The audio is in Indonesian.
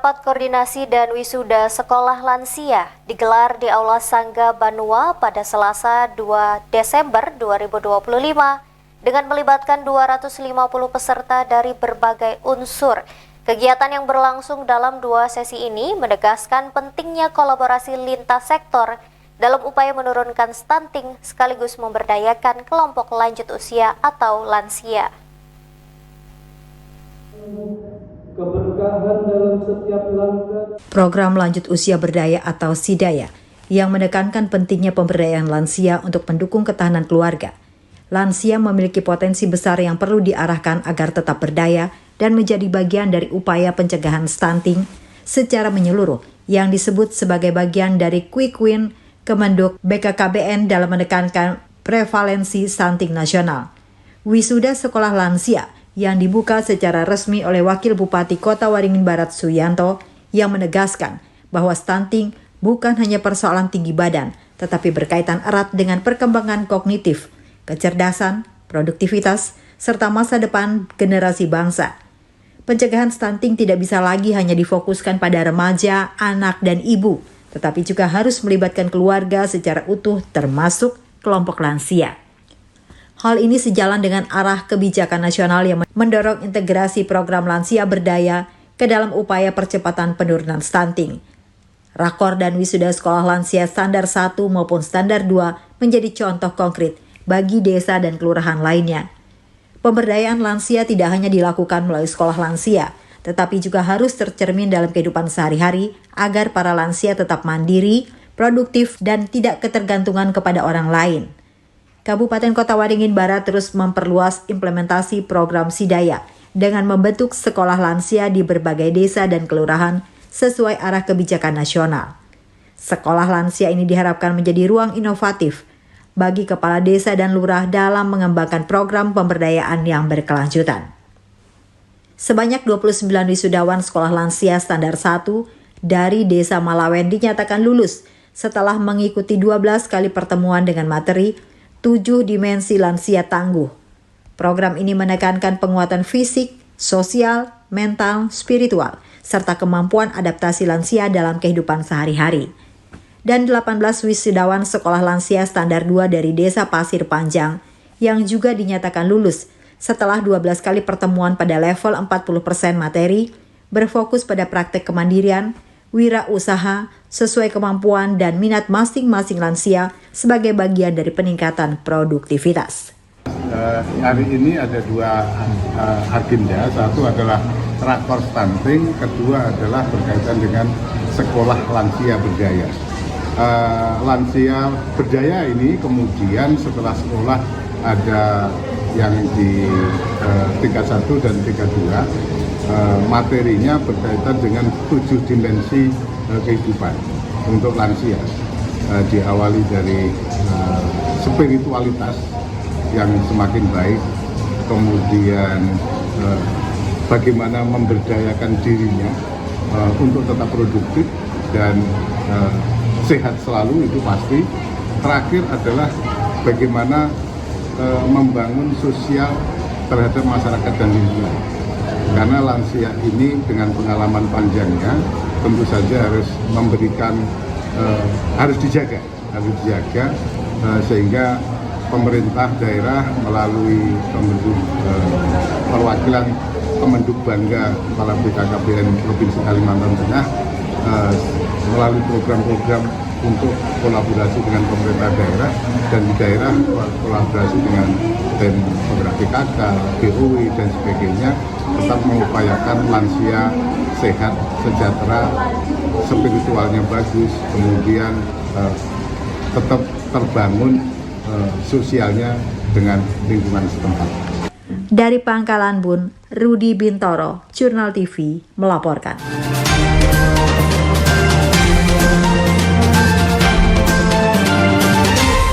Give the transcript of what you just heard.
Rapat koordinasi dan wisuda sekolah lansia digelar di Aula Sangga Banua pada Selasa 2 Desember 2025 dengan melibatkan 250 peserta dari berbagai unsur. Kegiatan yang berlangsung dalam 2 sesi ini menegaskan pentingnya kolaborasi lintas sektor dalam upaya menurunkan stunting sekaligus memberdayakan kelompok lanjut usia atau lansia. Keberkahan dalam setiap langkah. Program Lanjut Usia Berdaya atau SIDAYA yang menekankan pentingnya pemberdayaan lansia untuk mendukung ketahanan keluarga. Lansia memiliki potensi besar yang perlu diarahkan agar tetap berdaya dan menjadi bagian dari upaya pencegahan stunting secara menyeluruh yang disebut sebagai bagian dari Quick Win Kemenduk BKKBN dalam menekankan prevalensi stunting nasional. Wisuda sekolah lansia yang dibuka secara resmi oleh Wakil Bupati Kota Waringin Barat Suyanto yang menegaskan bahwa stunting bukan hanya persoalan tinggi badan, tetapi berkaitan erat dengan perkembangan kognitif, kecerdasan, produktivitas, serta masa depan generasi bangsa. Pencegahan stunting tidak bisa lagi hanya difokuskan pada remaja, anak, dan ibu, tetapi juga harus melibatkan keluarga secara utuh termasuk kelompok lansia. Hal ini sejalan dengan arah kebijakan nasional yang mendorong integrasi program lansia berdaya ke dalam upaya percepatan penurunan stunting. Rakor dan wisuda sekolah lansia standar 1 maupun standar 2 menjadi contoh konkret bagi desa dan kelurahan lainnya. Pemberdayaan lansia tidak hanya dilakukan melalui sekolah lansia, tetapi juga harus tercermin dalam kehidupan sehari-hari agar para lansia tetap mandiri, produktif, dan tidak ketergantungan kepada orang lain. Kabupaten Kota Waringin Barat terus memperluas implementasi program SIDAYA dengan membentuk sekolah lansia di berbagai desa dan kelurahan sesuai arah kebijakan nasional. Sekolah lansia ini diharapkan menjadi ruang inovatif bagi kepala desa dan lurah dalam mengembangkan program pemberdayaan yang berkelanjutan. Sebanyak 29 wisudawan sekolah lansia standar 1 dari Desa Malawen dinyatakan lulus setelah mengikuti 12 kali pertemuan dengan materi 7 dimensi lansia tangguh. Program ini menekankan penguatan fisik, sosial, mental, spiritual, serta kemampuan adaptasi lansia dalam kehidupan sehari-hari. Dan 18 wisudawan sekolah lansia standar 2 dari Desa Pasir Panjang yang juga dinyatakan lulus setelah 12 kali pertemuan pada level 40% materi, berfokus pada praktek kemandirian, wirausaha, sesuai kemampuan dan minat masing-masing lansia sebagai bagian dari peningkatan produktivitas. Hari ini ada 2 agenda, satu adalah rakor stunting, kedua adalah berkaitan dengan sekolah lansia berdaya. Lansia berdaya ini kemudian setelah sekolah ada yang di tingkat 1 dan tingkat 2, materinya berkaitan dengan 7 dimensi kehidupan untuk lansia, diawali dari spiritualitas yang semakin baik, kemudian bagaimana memberdayakan dirinya untuk tetap produktif dan sehat selalu, itu pasti. Terakhir adalah bagaimana membangun sosial terhadap masyarakat dan lingkungan. Karena lansia ini dengan pengalaman panjangnya tentu saja harus memberikan, harus dijaga sehingga pemerintah daerah melalui perwakilan Kemenduk Bangga Kepala BKKBN Provinsi Kalimantan Tengah melalui program-program untuk kolaborasi dengan pemerintah daerah, dan di daerah kolaborasi dengan tim penggerak PKK, BOW dan sebagainya, tetap mengupayakan lansia sehat, sejahtera, spiritualnya bagus, kemudian tetap terbangun sosialnya dengan lingkungan setempat. Dari Pangkalan Bun, Rudi Bintoro, Jurnal TV melaporkan.